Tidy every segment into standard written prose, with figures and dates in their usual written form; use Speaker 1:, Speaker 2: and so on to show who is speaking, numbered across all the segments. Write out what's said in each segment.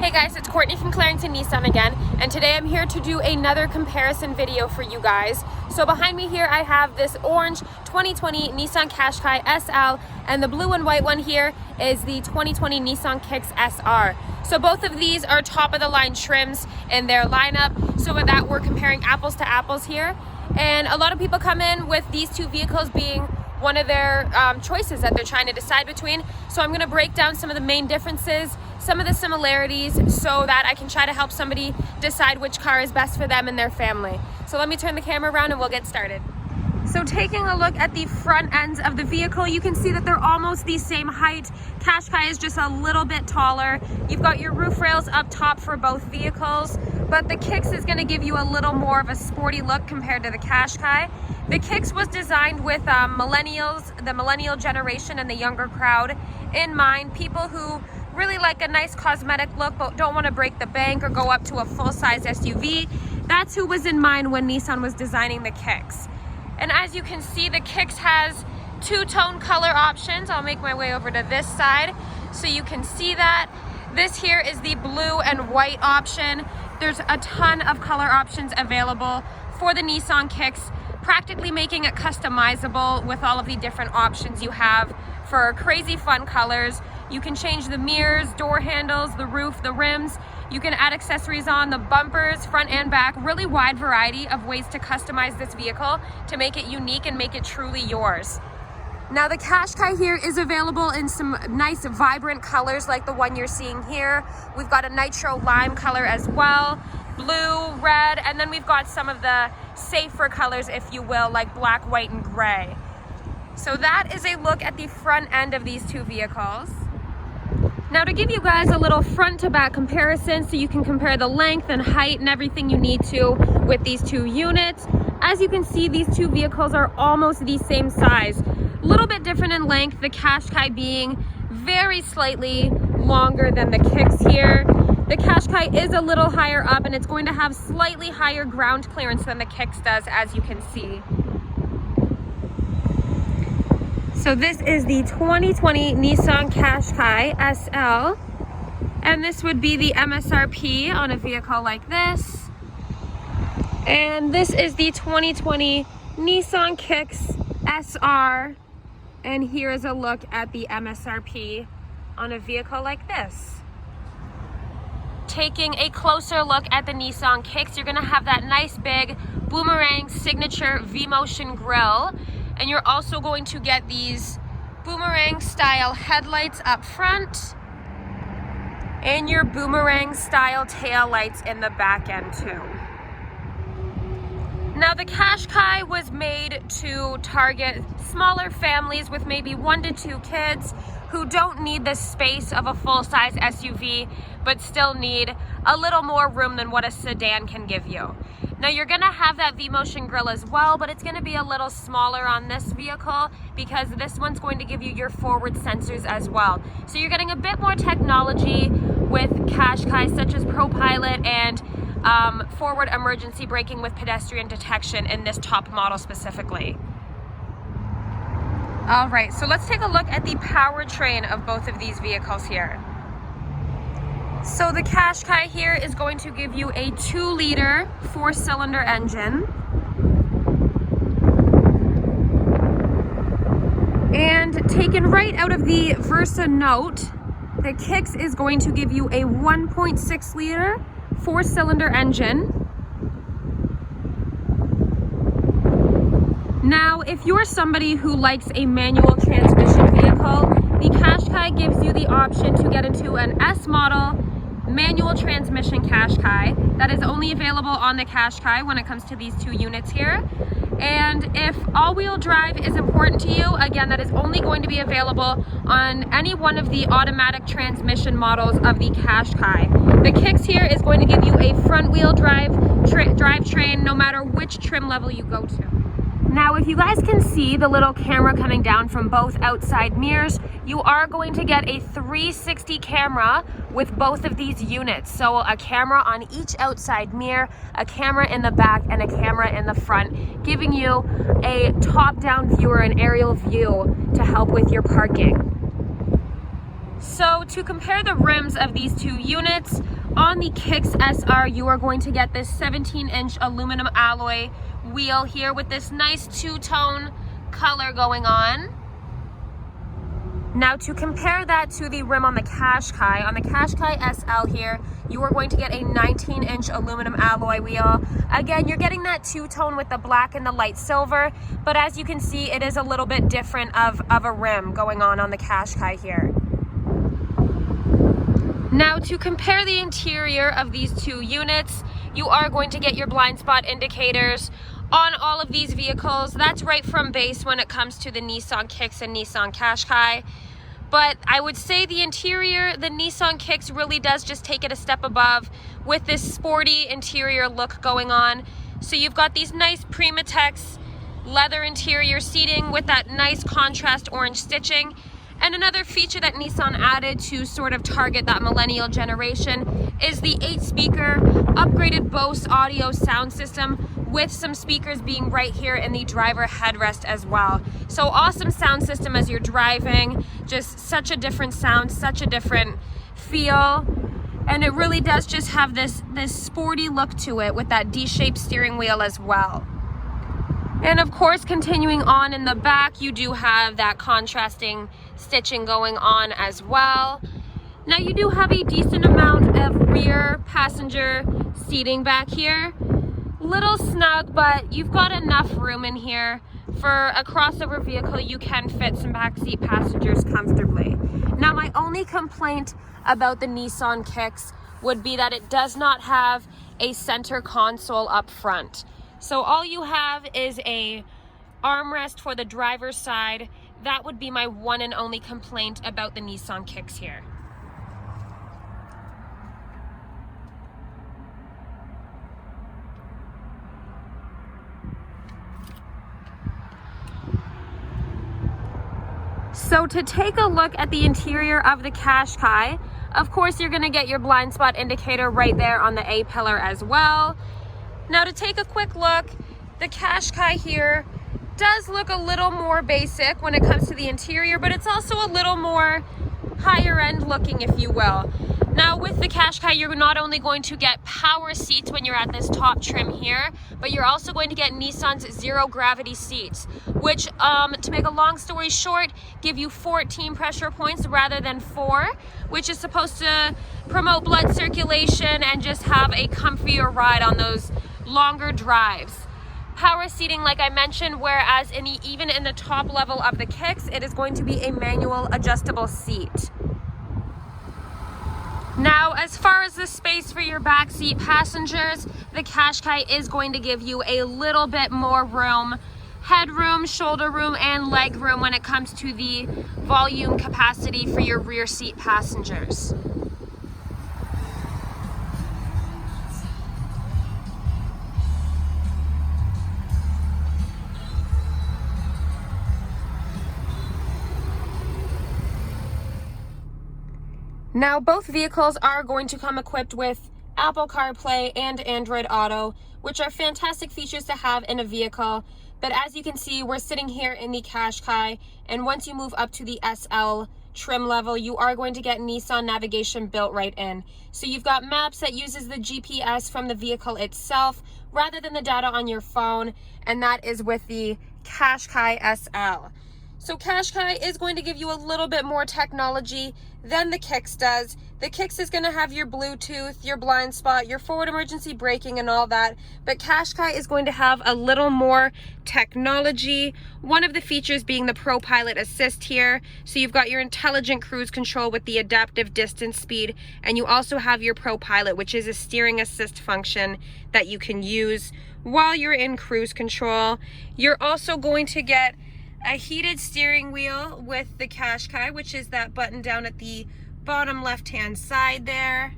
Speaker 1: Hey guys, it's Courtney from Clarington Nissan again, and today I'm here to do another comparison video for you guys. So behind me here I have this orange 2020 Nissan Qashqai SL, and the blue and white one here is the 2020 Nissan Kicks SR. So both of these are top of the line trims in their lineup, so with that we're comparing apples to apples here. And a lot of people come in with these two vehicles being one of their choices that they're trying to decide between. So I'm going to break down some of the main differences, some of the similarities, so that I can try to help somebody decide which car is best for them and their family. So let me turn the camera around and we'll get started. So taking a look at the front ends of the vehicle, you can see that they're almost the same height. Qashqai is just a little bit taller. You've got your roof rails up top for both vehicles, but the Kicks is going to give you a little more of a sporty look compared to the Qashqai. The Kicks was designed with millennials, the millennial generation and the younger crowd in mind. People who really like a nice cosmetic look but don't want to break the bank or go up to a full-size SUV. That's who was in mind when Nissan was designing the Kicks. And as you can see, the Kicks has two-tone color options. I'll make my way over to this side so you can see that. This here is the blue and white option. There's a ton of color options available for the Nissan Kicks, practically making it customizable with all of the different options you have for crazy fun colors. You can change the mirrors, door handles, the roof, the rims. You can add accessories on the bumpers, front and back. Really wide variety of ways to customize this vehicle to make it unique and make it truly yours. Now the Qashqai here is available in some nice vibrant colors like the one you're seeing here. We've got a nitro lime color as well, blue, red, and then we've got some of the safer colors, if you will, like black, white, and gray. So that is a look at the front end of these two vehicles. Now to give you guys a little front to back comparison so you can compare the length and height and everything you need to with these two units. As you can see, these two vehicles are almost the same size. A little bit different in length, the Qashqai being very slightly longer than the Kicks here. The Qashqai is a little higher up and it's going to have slightly higher ground clearance than the Kicks does, as you can see. So this is the 2020 Nissan Qashqai SL, and this would be the MSRP on a vehicle like this. And this is the 2020 Nissan Kicks SR, and here is a look at the MSRP on a vehicle like this. Taking a closer look at the Nissan Kicks, you're going to have that nice big boomerang signature V-motion grille. And you're also going to get these boomerang style headlights up front and your boomerang style tail lights in the back end too. Now the Qashqai was made to target smaller families with maybe 1 to 2 kids who don't need the space of a full-size SUV but still need a little more room than what a sedan can give you. Now you're gonna have that V-motion grille as well, but it's gonna be a little smaller on this vehicle because this one's going to give you your forward sensors as well. So you're getting a bit more technology with Qashqai, such as ProPilot and forward emergency braking with pedestrian detection in this top model specifically. All right, so let's take a look at the powertrain of both of these vehicles here. So the Qashqai here is going to give you a 2-liter 4-cylinder engine. And taken right out of the Versa Note, the Kicks is going to give you a 1.6-liter 4-cylinder engine. Now, if you're somebody who likes a manual transmission vehicle, the Qashqai gives you the option to get into an S model manual transmission Qashqai that is only available on the Qashqai when it comes to these two units here. And if all-wheel drive is important to you, again, that is only going to be available on any one of the automatic transmission models of the Qashqai. The Kicks here is going to give you a front-wheel drive drivetrain no matter which trim level you go to. Now, if you guys can see the little camera coming down from both outside mirrors, you are going to get a 360 camera with both of these units. So a camera on each outside mirror, a camera in the back, and a camera in the front, giving you a top-down view or an aerial view to help with your parking. So to compare the rims of these two units, on the Kicks SR, you are going to get this 17-inch aluminum alloy wheel here with this nice two-tone color going on. Now to compare that to the rim on the Qashqai SL here, you are going to get a 19-inch aluminum alloy wheel. Again, you're getting that two-tone with the black and the light silver, but as you can see, it is a little bit different of a rim going on the Qashqai here. Now to compare the interior of these two units, you are going to get your blind spot indicators on all of these vehicles. That's right from base when it comes to the Nissan Kicks and Nissan Qashqai. But I would say the interior, the Nissan Kicks really does just take it a step above with this sporty interior look going on. So you've got these nice Primatex leather interior seating with that nice contrast orange stitching. And another feature that Nissan added to sort of target that millennial generation is the 8-speaker upgraded Bose audio sound system with some speakers being right here in the driver headrest as well. So awesome sound system as you're driving, just such a different sound, such a different feel. And it really does just have this sporty look to it with that D-shaped steering wheel as well. And of course, continuing on in the back, you do have that contrasting stitching going on as well. Now you do have a decent amount of rear passenger seating back here. Little snug, but you've got enough room in here. For a crossover vehicle, you can fit some backseat passengers comfortably. Now my only complaint about the Nissan Kicks would be that it does not have a center console up front. So all you have is a armrest for the driver's side. That would be my one and only complaint about the Nissan Kicks here. So to take a look at the interior of the Qashqai, of course you're gonna get your blind spot indicator right there on the A-pillar as well. Now to take a quick look, the Qashqai here does look a little more basic when it comes to the interior, but it's also a little more higher end looking, if you will. Now with the Qashqai, you're not only going to get power seats when you're at this top trim here, but you're also going to get Nissan's zero gravity seats, which to make a long story short, give you 14 pressure points rather than 4, which is supposed to promote blood circulation and just have a comfier ride on those longer drives. Power seating, like I mentioned, whereas even in the top level of the Kicks, it is going to be a manual adjustable seat. Now, as far as the space for your backseat passengers, the Qashqai is going to give you a little bit more room, headroom, shoulder room, and leg room when it comes to the volume capacity for your rear seat passengers. Now, both vehicles are going to come equipped with Apple CarPlay and Android Auto, which are fantastic features to have in a vehicle. But as you can see, we're sitting here in the Qashqai, and once you move up to the SL trim level, you are going to get Nissan navigation built right in. So you've got maps that uses the GPS from the vehicle itself rather than the data on your phone, and that is with the Qashqai SL. So Qashqai is going to give you a little bit more technology than the Kicks does. The Kicks is going to have your Bluetooth, your blind spot, your forward emergency braking and all that, but Qashqai is going to have a little more technology. One of the features being the Pro Pilot Assist here. So you've got your intelligent cruise control with the adaptive distance speed, and you also have your Pro Pilot, which is a steering assist function that you can use while you're in cruise control. You're also going to get a heated steering wheel with the Qashqai, which is that button down at the bottom left-hand side there.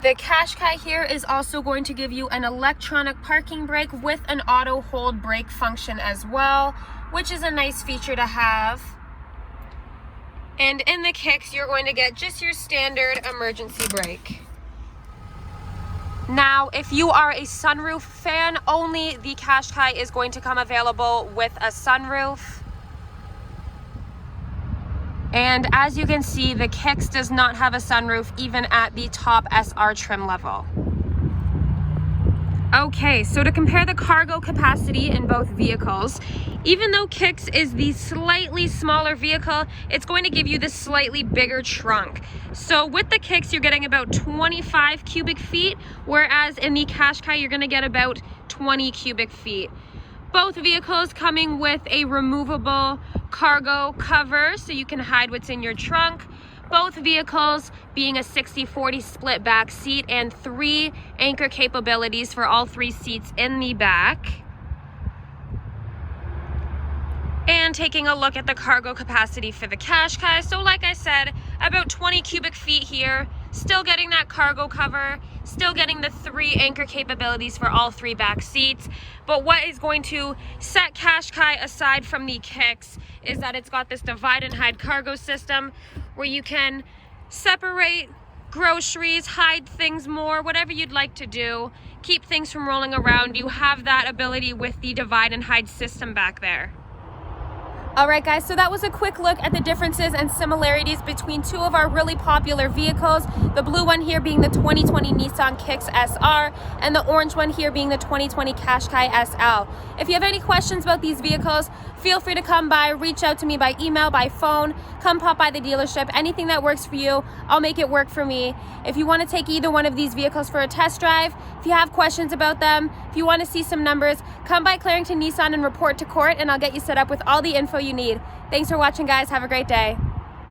Speaker 1: The Qashqai here is also going to give you an electronic parking brake with an auto hold brake function as well, which is a nice feature to have. And in the Kicks, you're going to get just your standard emergency brake. Now, if you are a sunroof fan, only the Qashqai is going to come available with a sunroof. And as you can see, the Kicks does not have a sunroof even at the top SR trim level. Okay, so to compare the cargo capacity in both vehicles, even though Kicks is the slightly smaller vehicle, it's going to give you this slightly bigger trunk. So with the Kicks, you're getting about 25 cubic feet, whereas in the Qashqai, you're gonna get about 20 cubic feet. Both vehicles coming with a removable cargo cover so you can hide what's in your trunk. Both vehicles being a 60-40 split back seat and 3 anchor capabilities for all 3 seats in the back. And taking a look at the cargo capacity for the Qashqai. So like I said, about 20 cubic feet here, still getting that cargo cover, still getting the 3 anchor capabilities for all 3 back seats. But what is going to set Qashqai aside from the Kicks is that it's got this divide and hide cargo system where you can separate groceries, hide things more, whatever you'd like to do, keep things from rolling around. You have that ability with the divide and hide system back there. Alright guys, so that was a quick look at the differences and similarities between 2 of our really popular vehicles. The blue one here being the 2020 Nissan Kicks SR and the orange one here being the 2020 Qashqai SL. If you have any questions about these vehicles, feel free to come by, reach out to me by email, by phone, come pop by the dealership. Anything that works for you, I'll make it work for me. If you want to take either one of these vehicles for a test drive, if you have questions about them, if you want to see some numbers, come by Clarington Nissan and report to court and I'll get you set up with all the info you need. Thanks for watching guys, have a great day.